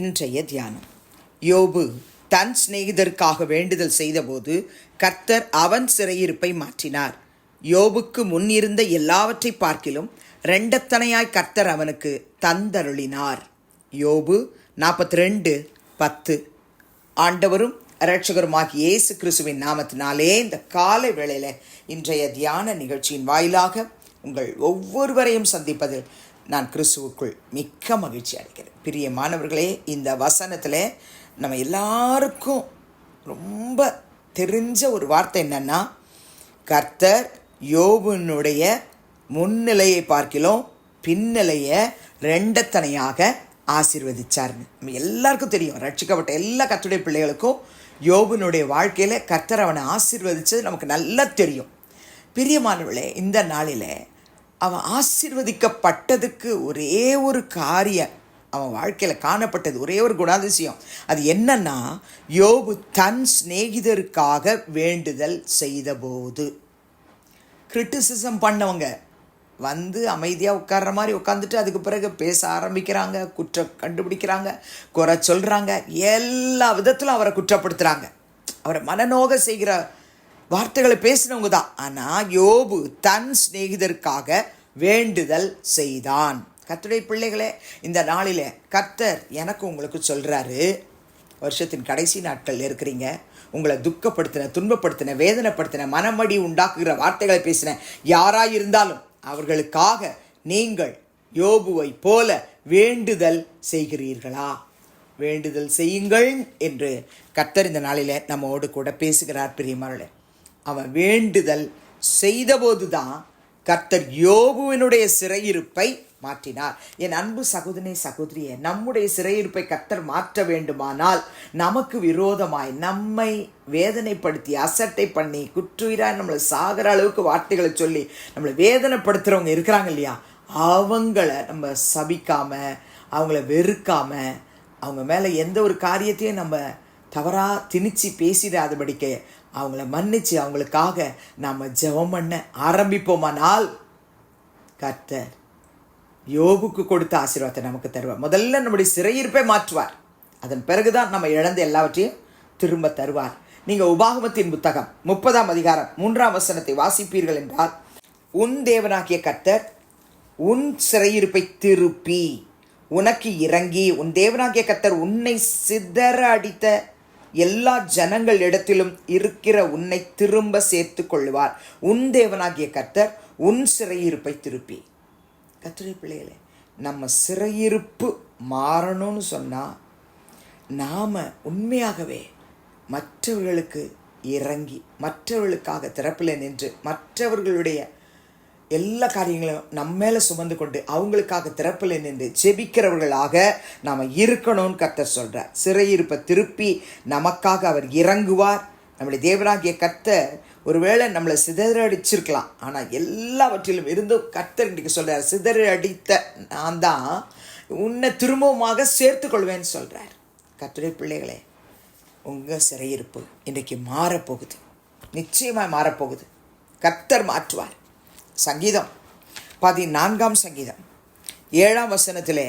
இன்றைய தியானம். யோபு தன் சிநேகிதருக்காக வேண்டுதல் செய்தபோது கர்த்தர் அவன் சிறையிருப்பை மாற்றினார். யோபுக்கு முன் இருந்த எல்லாவற்றை பார்க்கிலும் இரண்டத்தனையாய் கர்த்தர் அவனுக்கு தந்தருளினார். யோபு 42:10. ஆண்டவரும் இரட்சகருமாகிய இயேசு கிறிஸ்துவின் நாமத்தினாலே இந்த காலை வேளையில இன்றைய தியான நிகழ்ச்சியின் வாயிலாக உங்கள் ஒவ்வொருவரையும் சந்திப்பதில் நான் கிறிஸ்துவுக்குள் மிக்க மகிழ்ச்சி அடைகிறேன். பிரியமானவர்களே, இந்த வசனத்தில் நம்ம எல்லாருக்கும் ரொம்ப தெரிஞ்ச ஒரு வார்த்தை என்னன்னா, கர்த்தர் யோபுனுடைய முன்னிலையை பார்க்கிலும் பின்னிலையை ரெண்டத்தனையாக ஆசீர்வதிச்சார்னு நம்ம எல்லாருக்கும் தெரியும். ரட்சிக்கப்பட்ட எல்லா கர்த்தருடைய பிள்ளைகளுக்கும் யோபுனுடைய வாழ்க்கையில் கர்த்தர் அவனை ஆசீர்வதித்தது நமக்கு நல்லா தெரியும். பிரியமானவர்களே, இந்த நாளில் அவன் ஆசீர்வதிக்கப்பட்டதுக்கு ஒரே ஒரு காரியம் அவன் வாழ்க்கையில் காணப்பட்டது, ஒரே ஒரு குணாதிசயம். அது என்னன்னா, யோபு தன் சிநேகிதருக்காக வேண்டுதல் செய்தபோது. கிரிட்டிசிசம் பண்ணவங்க வந்து அமைதியாக உட்கார்ற மாதிரி உட்காந்துட்டு அதுக்கு பிறகு பேச ஆரம்பிக்கிறாங்க, குற்றம் கண்டுபிடிக்கிறாங்க, குறை சொல்கிறாங்க, எல்லா விதத்திலும் அவரை குற்றப்படுத்துகிறாங்க, அவரை மனநோக செய்கிற வார்த்தைகளை பேசினவங்க தான். ஆனால் யோபு தன் சிநேகிதருக்காக வேண்டுதல் செய்தான். கர்த்தருடைய பிள்ளைகளே, இந்த நாளில் கர்த்தர் எனக்கு உங்களுக்கு சொல்கிறாரு, வருஷத்தின் கடைசி நாட்கள் இருக்கிறீங்க, உங்களை துக்கப்படுத்தின, துன்பப்படுத்தின, வேதனைப்படுத்தின, மனமடி உண்டாக்குகிற வார்த்தைகளை பேசின யாராயிருந்தாலும் அவர்களுக்காக நீங்கள் யோபுவை போல வேண்டுதல் செய்கிறீர்களா? வேண்டுதல் செய்யுங்கள் என்று கர்த்தர் இந்த நாளில் நம்மோடு கூட பேசுகிறார். பிரியமானவர்களே, அவன் வேண்டுதல் செய்தபோது தான் கர்த்தர் யோபுவினுடைய சிறையிருப்பை மாற்றினார். என் அன்பு சகோதரனே, சகோதரியே, நம்முடைய சிறையிருப்பை கர்த்தர் மாற்ற வேண்டுமானால் நமக்கு விரோதமாய் நம்மை வேதனைப்படுத்தி அசட்டை பண்ணி குற்றுயிராய் நம்மளை சாகிற அளவுக்கு வார்த்தைகளை சொல்லி நம்மளை வேதனைப்படுத்துகிறவங்க இருக்கிறாங்க இல்லையா, அவங்கள நம்ம சபிக்காம, அவங்கள வெறுக்காம, அவங்க மேலே எந்த ஒரு காரியத்தையும் நம்ம தவறாக திணிச்சு பேசிடாதபடிக்க அவங்கள மன்னிச்சு அவங்களுக்காக நாம் ஜெபம் பண்ண ஆரம்பிப்போமானால் கர்த்தர் யோபுக்கு கொடுத்த ஆசீர்வாதத்தை நமக்கு தருவார். முதல்ல நம்முடைய சிறையிருப்பை மாற்றுவார், அதன் பிறகுதான் நம்ம இழந்த எல்லாவற்றையும் திரும்ப தருவார். நீங்கள் உபாகமத்தின் புத்தகம் 30ஆம் அதிகாரம் 3ஆம் வசனத்தை வாசிப்பீர்கள் என்றால், உன் தேவனாகிய கர்த்தர் உன் சிறையிருப்பை திருப்பி உனக்கு இறங்கி, உன் தேவனாகிய கர்த்தர் உன்னை சிதற அடித்த எல்லா ஜனங்கள் இடத்திலும் இருக்கிற உன்னை திரும்ப சேர்த்து கொள்வார். உன் தேவனாகிய கர்த்தர் உன் சிறையிருப்பை திருப்பி. கர்த்தருடைய பிள்ளைகளே, நம்ம சிறையிருப்பு மாறணும்னு சொன்னால் நாம் உண்மையாகவே மற்றவர்களுக்கு இறங்கி, மற்றவர்களுக்காக திறப்பில் நின்று, மற்றவர்களுடைய எல்லா காரியங்களும் நம்ம மேலே சுமந்து கொண்டு அவங்களுக்காக திறப்பில் நின்று ஜெபிக்கிறவர்களாக நாம் இருக்கணும்னு கர்த்தர் சொல்கிறார். சிறையிருப்பை திருப்பி நமக்காக அவர் இறங்குவார். நம்முடைய தேவனாகிய கர்த்தர் ஒருவேளை நம்மளை சிதறடிச்சிருக்கலாம், ஆனால் எல்லாவற்றிலும் இருந்தும் கர்த்தர் இன்றைக்கு சொல்கிறார், சிதறடித்த நான் தான் உன்னை திரும்பவுமாக சேர்த்து கொள்வேன்னு சொல்கிறார். கர்த்தருடைய பிள்ளைகளே, உங்கள் சிறையிருப்பு இன்றைக்கு மாறப்போகுது, நிச்சயமாக மாறப்போகுது. கர்த்தர் மாற்றுவார். சங்கீதம் 14ஆம் சங்கீதம் 7ஆம் வசனத்திலே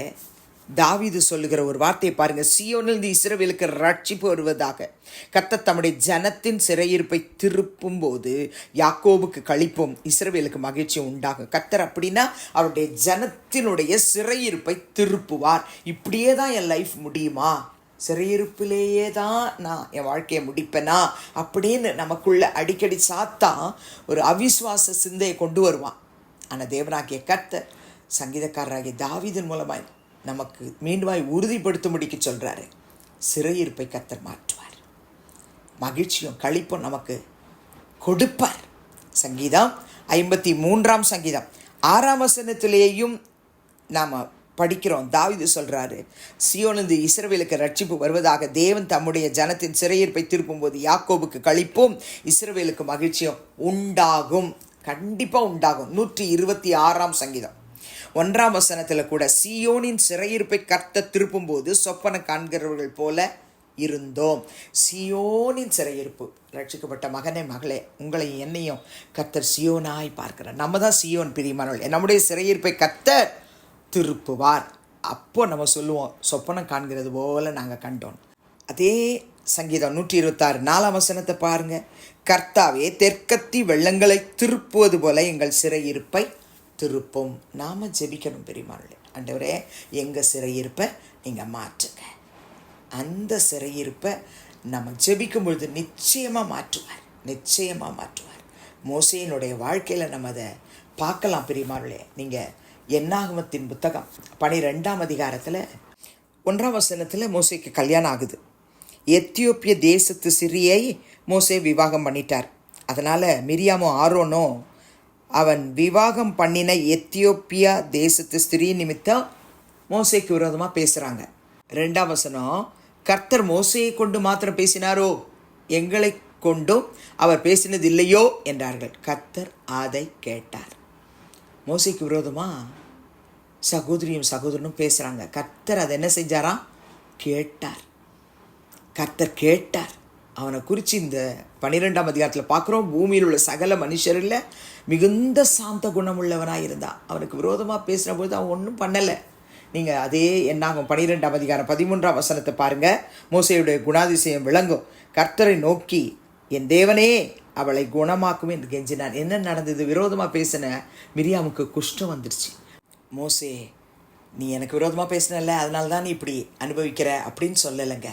தாவீது சொல்லுகிற ஒரு வார்த்தையை பாருங்கள். சீயோனிலிருந்து இஸ்ரவேலுக்கு ரட்சிப்பு வருவதாக, கர்த்தர் தம்முடைய ஜனத்தின் சிறையிருப்பை திருப்பும் போது யாக்கோபுக்கு களிப்பும் இஸ்ரவேலுக்கு மகிழ்ச்சியும் உண்டாகும். கர்த்தர் அப்படின்னா அவருடைய ஜனத்தினுடைய சிறையிருப்பை திருப்புவார். இப்படியே தான் என் லைஃப் முடியுமா, சிறையிருப்பிலேயே தான் நான் என் வாழ்க்கையை முடிப்பேனா அப்படின்னு நமக்குள்ள அடிக்கடி சாத்தான் ஒரு அவிசுவாச சிந்தையை கொண்டு வருவான். ஆனால் தேவனாகிய கர்த்தர் சங்கீதக்காரராகிய தாவீதின் மூலமாய் நமக்கு மீண்டுமாய் உறுதிப்படுத்தும்படிக்கு சொல்கிறாரு, சிறையிருப்பை கர்த்தர் மாற்றுவார், மகிழ்ச்சியும் களிப்பும் நமக்கு கொடுப்பார். சங்கீதம் 53ஆம் சங்கீதம் 6ஆம் வசனத்திலேயும் நாம் படிக்கிறோம். தாவீது சொல்கிறாரு, சீயோனிலிருந்து இஸ்ரவேலுக்கு ரட்சிப்பு வருவதாக, தேவன் தம்முடைய ஜனத்தின் சிறையிருப்பை திருப்பும் போது யாக்கோபுக்கு களிப்பும் இஸ்ரவேலுக்கு மகிழ்ச்சியும் உண்டாகும். கண்டிப்பாக உண்டாகும். 126ஆம் சங்கீதம் 1ஆம் வசனத்தில் கூட, சீயோனின் சிறையிருப்பை கர்த்தர் திருப்பும் போது சொப்பன காண்கிறவர்கள் போல இருந்தோம். சீயோனின் சிறையிருப்பு. ரட்சிக்கப்பட்ட மகனே, மகளே, உங்களை என்னையும் கர்த்தர் சீயோனாய் பார்க்கிறார். நம்ம தான் சீயோன். பிரியமானவர்களே, நம்முடைய சிறையிருப்பை கர்த்தர் திருப்புவார். அப்போ நம்ம சொல்லுவோம், சொப்பனம் காண்கிறது போல நாங்கள் கண்டோம். அதே சங்கீதம் 126 4ஆம் வசனத்தை பாருங்க. கர்த்தாவே, தெற்கத்தி வெள்ளங்களை திருப்புவது போல எங்கள் சிறையிருப்பை திருப்பும். நாம ஜெபிக்கணும் பெரியமானே. ஆண்டவரே, எங்கள் சிறையிருப்பை நீங்கள் மாற்றுங்க. அந்த சிறையிருப்பை நம்ம ஜெபிக்கும் பொழுது நிச்சயமாக மாற்றுவார், நிச்சயமாக மாற்றுவார். மோசேயினுடைய வாழ்க்கையில் நம்ம அதை பார்க்கலாம் பெரியமானே. நீங்கள் என்னாகமத்தின் புத்தகம் 12ஆம் அதிகாரத்தில் 1ஆம் வசனத்தில் மோசேக்கு கல்யாணம் ஆகுது. எத்தியோப்பிய தேசத்து சிறியை மோசே விவாகம் பண்ணிட்டார். அதனால் மிரியாமும் ஆரோனும் அவன் விவாகம் பண்ணின எத்தியோப்பியா தேசத்து ஸ்திரீ நிமித்தம் மோசேக்கு விரோதமாக பேசுகிறாங்க. 2ஆம் வசனம், கர்த்தர் மோசையை கொண்டு மாத்திரம் பேசினாரோ, எங்களை கொண்டும் அவர் பேசினது இல்லையோ என்றார்கள். கர்த்தர் அதை கேட்டார். மோசைக்கு விரோதமாக சகோதரியும் சகோதரனும் பேசுகிறாங்க. கர்த்தர் அதை என்ன செஞ்சாராம்? கேட்டார். கர்த்தர் கேட்டார். அவனை குறித்து இந்த 12ஆம் அதிகாரத்தில் பார்க்குறோம். பூமியில் உள்ள சகல மனுஷரில் மிகுந்த சாந்த குணமுள்ளவனாக இருந்தான். அவனுக்கு விரோதமாக பேசின பொழுது அவன் ஒன்றும் பண்ணலை. நீங்கள் அதே என்னாகும் 12ஆம் அதிகாரம் 13ஆம் வசனத்தை பாருங்கள். மோசேயுடைய குணாதிசயம் விளங்கும். கர்த்தரை நோக்கி, என் தேவனே, அவளை குணமாக்கும் என்று கெஞ்சினான். என்ன நடந்தது? விரோதமாக பேசின மிரியாமுக்கு குஷ்டம் வந்துருச்சு. மோசே, நீ எனக்கு விரோதமாக பேசினல்ல, அதனால தான் நீ இப்படி அனுபவிக்கிற அப்படின்னு சொல்லலைங்க.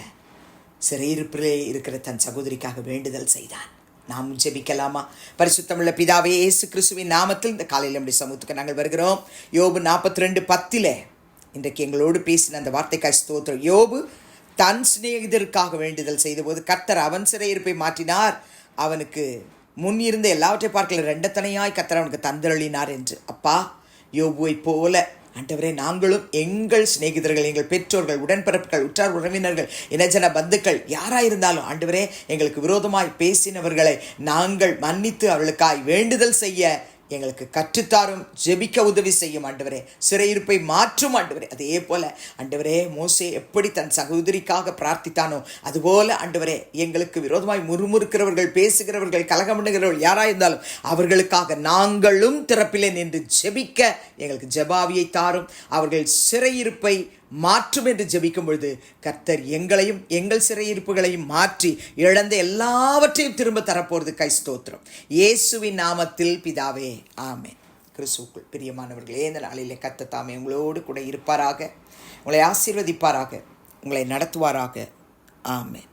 சிறையிருப்பிலே இருக்கிற தன் சகோதரிக்காக வேண்டுதல் செய்தான். நாம் ஜெபிக்கலாமா? பரிசுத்தமுள்ள பிதாவே, இயேசு கிறிஸ்துவின் நாமத்தில் இந்த காலையில் நம்முடைய சமூகத்துக்கு நாங்கள் வருகிறோம். யோபு 42:10 இன்றைக்கு எங்களோடு பேசின அந்த வார்த்தைக்காய் ஸ்தோத்திரம். யோபு தன் சிநேகிதருக்காக வேண்டுதல் செய்தபோது கர்த்தர் அவன் சிறையிருப்பை மாற்றினார். அவனுக்கு முன் இருந்த எல்லாவற்றை பார்க்கல 2 தனையாய் கர்த்தர் அவனுக்கு தந்தருளினார் என்று. அப்பா, யோபுவை போல ஆண்டவரே, நாங்களும் எங்கள் சிநேகிதர்கள், எங்கள் பெற்றோர்கள், உடன்பிறப்புகள், உற்றார் உறவினர்கள், இனஜன பந்துக்கள் யாராயிருந்தாலும் ஆண்டவரே, எங்களுக்கு விரோதமாய் பேசினவர்களை நாங்கள் மன்னித்து அவர்களுக்காய் வேண்டுதல் செய்ய எங்களுக்கு கற்றுத்தாரும், ஜெபிக்க உதவி செய்யும் ஆண்டவரே. சிறையிருப்பை மாற்றும் ஆண்டவரே. அதே போல ஆண்டவரே, மோசே எப்படி தன் சகோதரிக்காக பிரார்த்தித்தானோ அதுபோல ஆண்டவரே, எங்களுக்கு விரோதமாய் முறுமுறுக்கிறவர்கள், பேசுகிறவர்கள், கலகமண்டுகிறவர்கள் யாராயிருந்தாலும் அவர்களுக்காக நாங்களும் திறப்பிலே நின்று ஜெபிக்க எங்களுக்கு ஜெபாவியை தாரும். அவர்கள் சிறையிருப்பை மாற்றும் என்று ஜெபிக்கும் பொழுது கர்த்தர் எங்களையும் எங்கள் சிறையிருப்புகளையும் மாற்றி இழந்த எல்லாவற்றையும் திரும்ப தரப்போறது கை ஸ்தோத்திரம். இயேசுவின் நாமத்தில் பிதாவே, ஆமென். கிறிஸ்துவுக்குள் பிரியமானவர்களே, இந்த நாளிலே கர்த்தர் தாமே உங்களோடு கூட இருப்பாராக, உங்களை ஆசீர்வதிப்பாராக, உங்களை நடத்துவாராக. ஆமென்.